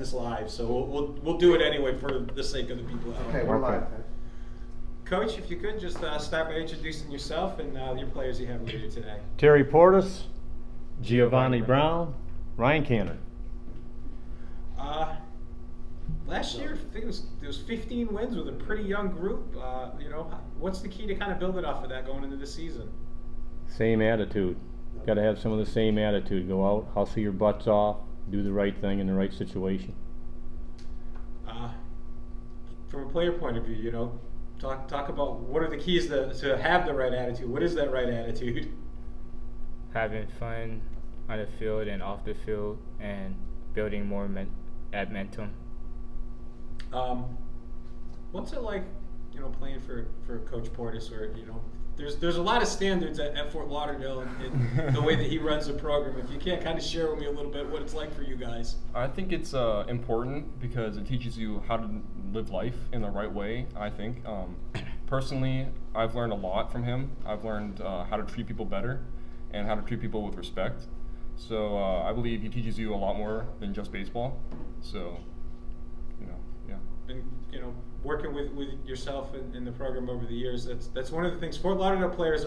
this live, so we'll do it anyway for the sake of the people out there. Okay, we're live. Coach, if you could just start by introducing yourself and your players you have with you today. Terry Portis, Giovanni Brown, Ryan Canner. Last year, I think there was 15 wins with a pretty young group. What's the key to kind of building off of that going into the season? Same attitude. Got to have some of the same attitude. Go out, hustle your butts off, do the right thing in the right situation. From a player point of view, talk about what are the keys to have the right attitude. What is that right attitude? Having fun on the field and off the field, and building more momentum. What's it like, playing for Coach Portis, where there's a lot of standards at Fort Lauderdale in the way that he runs the program. If you can't kind of share with me a little bit what it's like for you guys. I think it's important because it teaches you how to live life in the right way, I think. Personally, I've learned a lot from him. I've learned how to treat people better and how to treat people with respect. So I believe he teaches you a lot more than just baseball. So, yeah. And, working with yourself in the program over the years, that's one of the things. Fort Lauderdale players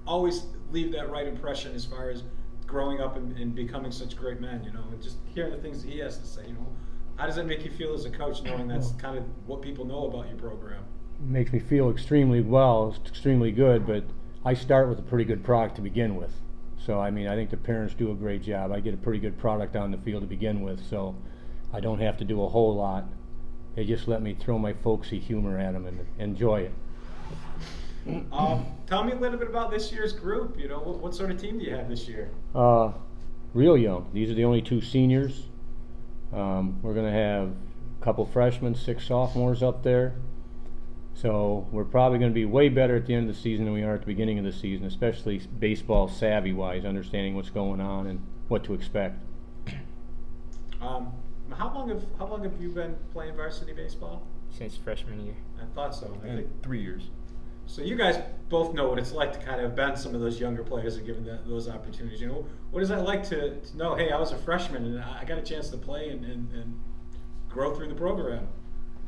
always leave that right impression as far as growing up and becoming such great men, and just hearing the things that he has to say, How does that make you feel as a coach, knowing that's kind of what people know about your program? It makes me feel extremely good, but I start with a pretty good product to begin with. So, I think the parents do a great job. I get a pretty good product on the field to begin with, so I don't have to do a whole lot. They just let me throw my folksy humor at them and enjoy it. Tell me a little bit about this year's group. What sort of team do you have this year? Real young. These are the only 2 seniors. We're going to have a couple freshmen, 6 sophomores up there. So we're probably going to be way better at the end of the season than we are at the beginning of the season, especially baseball savvy-wise, understanding what's going on and what to expect. How long have you been playing varsity baseball? Since freshman year. I thought so. I think 3 years. So you guys both know what it's like to kind of bend some of those younger players and give them those opportunities. What is that like to know, hey, I was a freshman and I got a chance to play and grow through the program?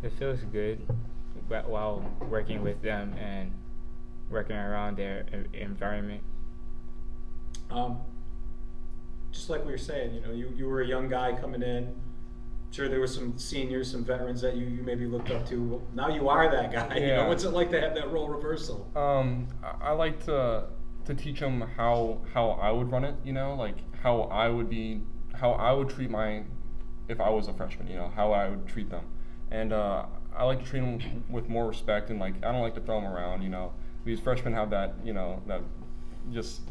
It feels good while working with them and working around their environment. Just like we were saying, you were a young guy coming in. Sure, there were some seniors, some veterans that you maybe looked up to. Well, now you are that guy. Yeah. What's it like to have that role reversal? I like to teach them how I would run it. Like how I would treat if I was a freshman. How I would treat them, and I like to treat them with more respect, and I don't like to throw them around. These freshmen have that that just.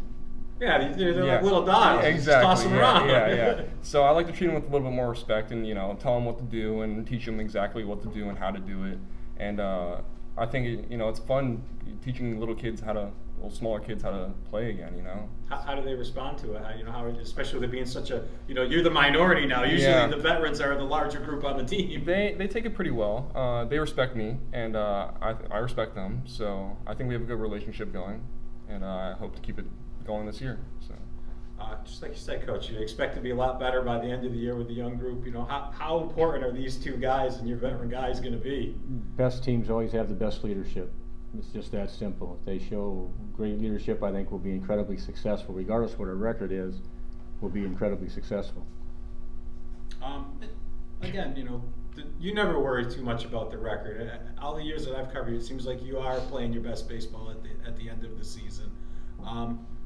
Yeah, they're like little dogs. Yeah, exactly. Just toss them around. Yeah. So I like to treat them with a little bit more respect and, tell them what to do and teach them exactly what to do and how to do it. And I think, it's fun teaching little smaller kids how to play again, How do they respond to it? Especially with it being such a, you're the minority now. Usually the veterans are the larger group on the team. They take it pretty well. They respect me, and I respect them. So I think we have a good relationship going, and I hope to keep it going this year. So just like you said, Coach, you expect to be a lot better by the end of the year with the young group. How important are these 2 guys and your veteran guys going to be? Best teams always have the best leadership. It's just that simple. If they show great leadership, I think we'll be incredibly successful. Regardless of what our record is, we'll be incredibly successful. Again, you never worry too much about the record. All the years that I've covered, it seems like you are playing your best baseball at the end of the season.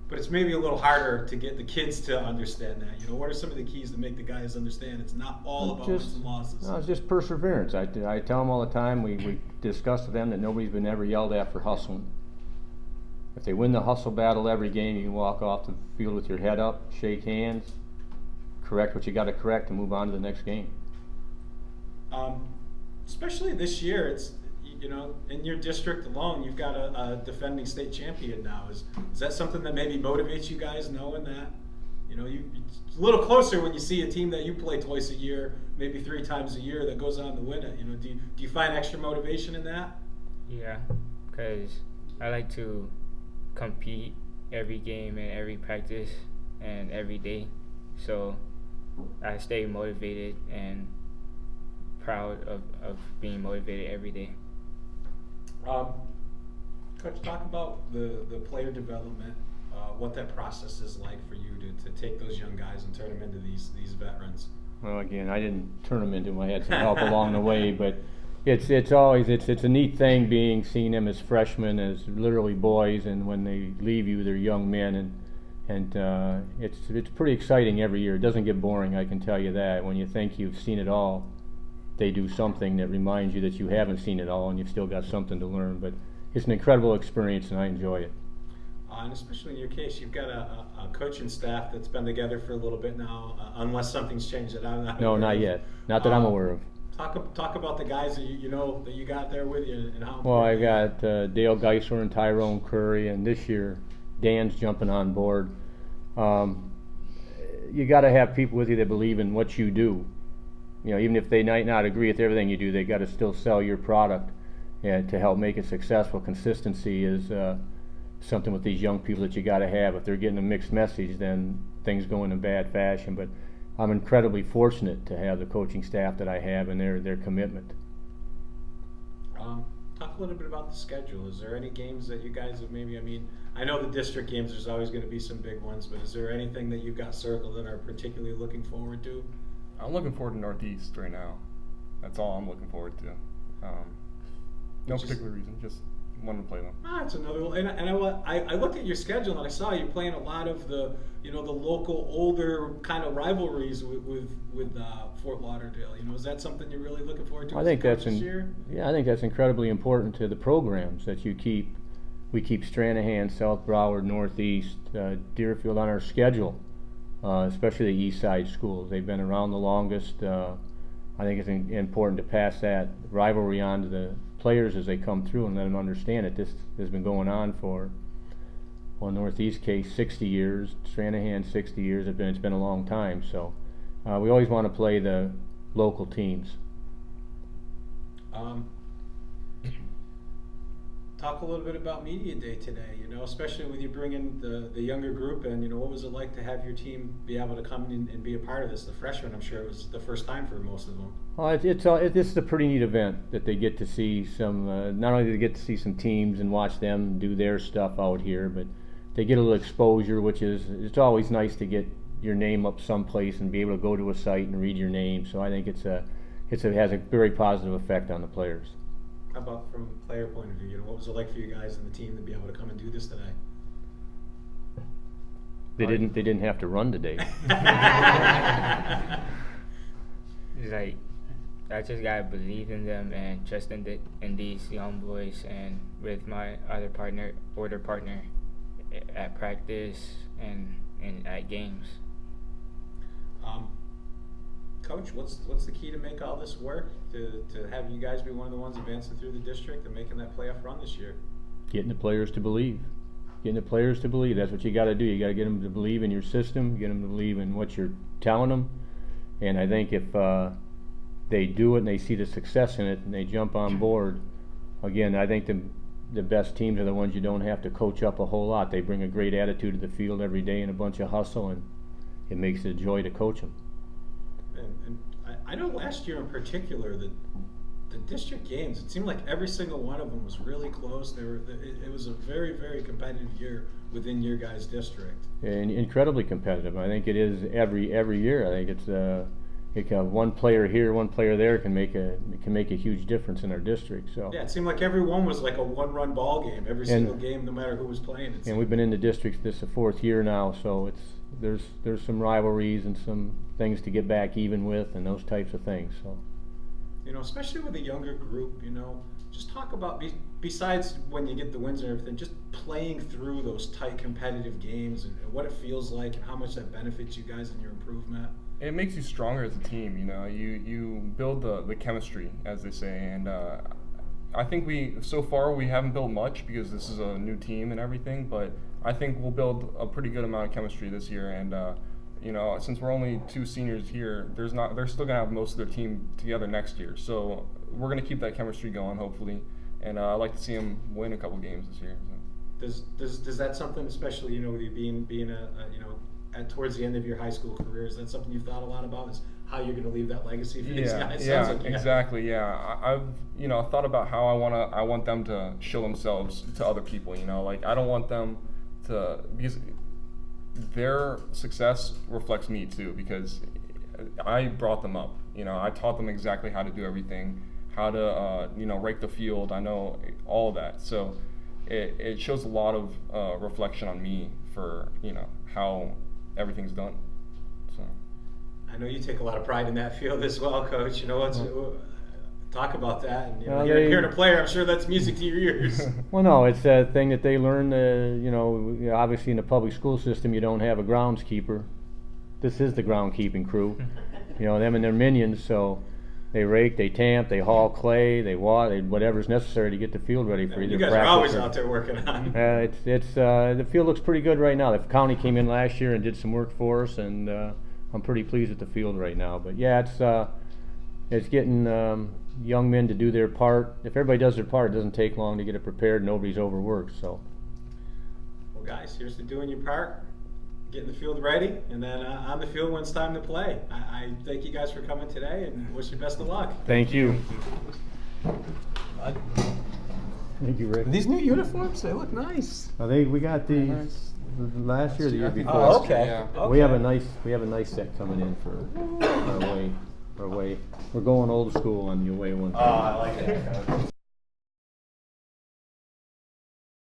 But it's maybe a little harder to get the kids to understand that. What are some of the keys to make the guys understand it's not all about wins and losses? No, it's just perseverance. I tell them all the time, we discuss with them that nobody's been ever yelled at for hustling. If they win the hustle battle every game, you can walk off the field with your head up, shake hands, correct what you got to correct, and move on to the next game. Especially this year, it's in your district alone, you've got a defending state champion now. Is that something that maybe motivates you guys, knowing that it's a little closer when you see a team that you play twice a year, maybe 3 times a year, that goes on to win it? Do you find extra motivation in that? Yeah, because I like to compete every game and every practice and every day, so I stay motivated and proud of being motivated every day. Coach, talk about the player development, what that process is like for you to take those young guys and turn them into these veterans. Well, again, I didn't turn them into them. I had some help along the way, but it's always a neat thing seeing them as freshmen, as literally boys, and when they leave you, they're young men, and it's pretty exciting every year. It doesn't get boring, I can tell you that. When you think you've seen it all, they do something that reminds you that you haven't seen it all, and you've still got something to learn. But it's an incredible experience, and I enjoy it. And especially in your case, you've got a coaching staff that's been together for a little bit now, unless something's changed that I'm not No, aware not of. yet. Not that I'm aware of. Talk about the guys that you know that you got there with you and how. Well, I important they are. got Dale Geisler and Tyrone Curry, and this year Dan's jumping on board. You got to have people with you that believe in what you do. You know, even if they might not agree with everything you do, they got to still sell your product, and to help make it successful. Consistency is something with these young people that you got to have. If they're getting a mixed message, then things go in a bad fashion. But I'm incredibly fortunate to have the coaching staff that I have and their commitment. Talk a little bit about the schedule. Is there any games that you guys have maybe, I mean, I know the district games, there's always going to be some big ones, but is there anything that you've got circled that are particularly looking forward to? I'm looking forward to Northeast right now. That's all I'm looking forward to. No particular reason, just wanted to play them. It's another one. And I looked at your schedule and I saw you playing a lot of the local older kind of rivalries with Fort Lauderdale. Is that something you're really looking forward to? I think that's this year? Yeah, I think that's incredibly important to the programs that you keep. We keep Stranahan, South Broward, Northeast, Deerfield on our schedule, especially the East Side schools. They've been around the longest. I think it's important to pass that rivalry on to the players as they come through and let them understand it. This has been going on for, well, Northeast case 60 years, Stranahan 60 years. It's been a long time. So we always want to play the local teams. Talk a little bit about Media Day today, especially with you bringing the younger group in. What was it like to have your team be able to come in and be a part of this? The freshmen, I'm sure it was the first time for most of them. Well, it's a pretty neat event that they get to see some, not only do they get to see some teams and watch them do their stuff out here, but they get a little exposure, it's always nice to get your name up someplace and be able to go to a site and read your name. So I think it has a very positive effect on the players. How about from a player point of view? What was it like for you guys and the team to be able to come and do this today? They didn't have to run today. It's like I just gotta believe in them and trust in these young boys, and with my older partner at practice and at games. Coach, what's the key to make all this work, to have you guys be one of the ones advancing through the district and making that playoff run this year? Getting the players to believe. That's what you got to do. You got to get them to believe in your system, get them to believe in what you're telling them. And I think if they do it and they see the success in it and they jump on board, again, I think the best teams are the ones you don't have to coach up a whole lot. They bring a great attitude to the field every day and a bunch of hustle, and it makes it a joy to coach them. And I know last year in particular that the district games, it seemed like every single one of them was really close. It was a very, very competitive year within your guys' district. And incredibly competitive. I think it is every year. I think it's one player here, one player there can make a huge difference in our district. So yeah, it seemed like every one was like a one-run ball game. Every single game, no matter who was playing. And we've been in the district this is the 4th year now, so there's some rivalries and some things to get back even with and those types of things. So especially with a younger group, just talk about, besides when you get the wins and everything, just playing through those tight competitive games and what it feels like and how much that benefits you guys in your improvement. It makes you stronger as a team. You build the chemistry, as they say, and I think so far we haven't built much because this is a new team and everything, but I think we'll build a pretty good amount of chemistry this year. And since we're only 2 seniors here, they're still gonna have most of their team together next year. So we're gonna keep that chemistry going, hopefully, and I'd like to see them win a couple games this year. So. Does that something, especially with you being towards the end of your high school career, is that something you've thought a lot about? Is how you're going to leave that legacy for these Yeah, guys. yeah, Sounds like you have. exactly. Yeah, I've thought about how I want them to show themselves to other people. Like I don't want them to, because their success reflects me too, because I brought them up. I taught them exactly how to do everything, how to rake the field. I know all of that, so it shows a lot of reflection on me for how everything's done. So. I know you take a lot of pride in that field as well, Coach. Talk about that. And Well, hearing a player, I'm sure that's music to your ears. Well, no, it's a thing that they learn. Obviously in the public school system, you don't have a groundskeeper. This is the groundkeeping crew. Them and their minions. So they rake, they tamp, they haul clay, they water, whatever's necessary to get the field ready for either You guys practice. are always or- out there working on. It's the field looks pretty good right now. The county came in last year and did some work for us, and I'm pretty pleased with the field right now. But yeah, it's getting young men to do their part. If everybody does their part, it doesn't take long to get it prepared. Nobody's overworked. So. Well, guys, here's to doing your part, getting the field ready, and then on the field when it's time to play. I thank you guys for coming today and wish you best of luck. Thank you. Thank you, Rick. These new uniforms, they look nice. We got these Nice. last year, or the year I think before. last year, okay. yeah. We have a nice set coming in for our away. We're going old school on the away one. I like that.